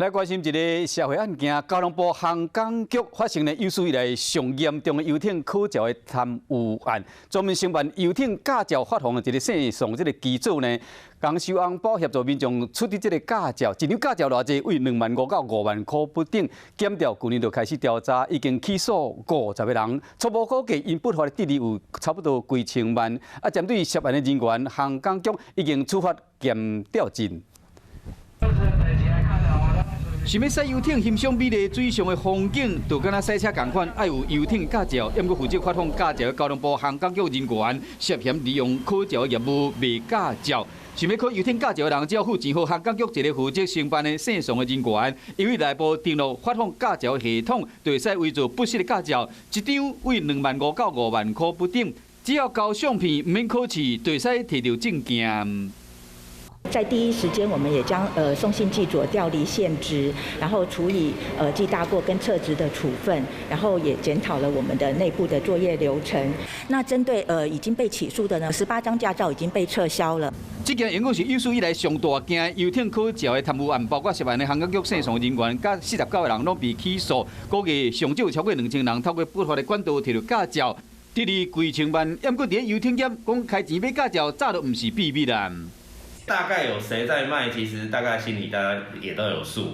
来关心一个社会案件，交通部航港局发生了有史以来上严重的游艇考照的贪污案。专门承办游艇驾照发放的一个姓宋这个机组呢，讲收红包协助民众出示这个驾照，一张驾照偌济为25000到5万块不等。检调去年就开始调查，已经起诉50个人，初步估计因不法的得利有差不多几千万。针对涉案的人员，航港局已经处罚检调进。 想要驶游艇欣赏美丽水上的风景，就跟咱赛车同款，要有游艇驾照。要么负责发放驾照的交通部航港局人员，涉嫌利用考照业务卖驾照。想要考游艇驾照的人，只要付钱，给航港局一个负责承办的姓宋的人员，由于内部登录发放驾照系统，就会使为做不实的驾照，一张为25000到5万块不等。只要交相片，唔免考试，就会使摕到证件。 在第一时间，我们也将送信记佐调离现职，然后处以记大过跟撤职的处分，然后也检讨了我们的内部的作业流程。那针对已经被起诉的呢，18张驾照已经被撤销了。这件应该是有史以来上大件游艇考照的贪污案，包括涉案的航港局姓宋人员，甲49个人拢被起诉，估计上少超过2000人透过不法的管道摕到驾照，得利几千万。要过伫游艇业讲开钱买驾照，早都唔是秘密啦。 大概有谁在卖，其实大概心里大家也都有数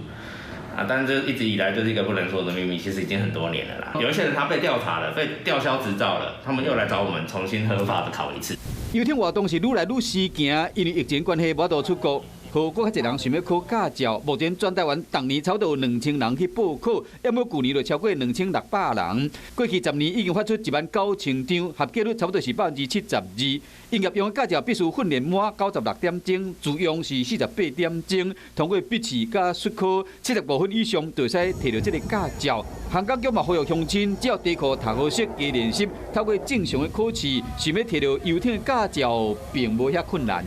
啊，但是这一直以来就是一个不能说的秘密，其实已经很多年了啦。有一些人他被调查了，被吊销执照了，他们又来找我们重新合法的考一次。游艇活动是愈来愈时行，因为疫情关系无法出国。 和搁较侪人想要考驾照，目前全台湾当年差不多2000人去报考，要么去年就超过2600人。过去10年已经发出19000张，合格率差不多是72%。营业用的驾照必须训练满96点钟，自用是48点钟，通过笔试加术考75分以上，就会使摕到这个驾照。航港局嘛呼吁乡亲，只要地课读好识加练习，透过正常的考试，想要摕到游艇的驾照，并无遐困难。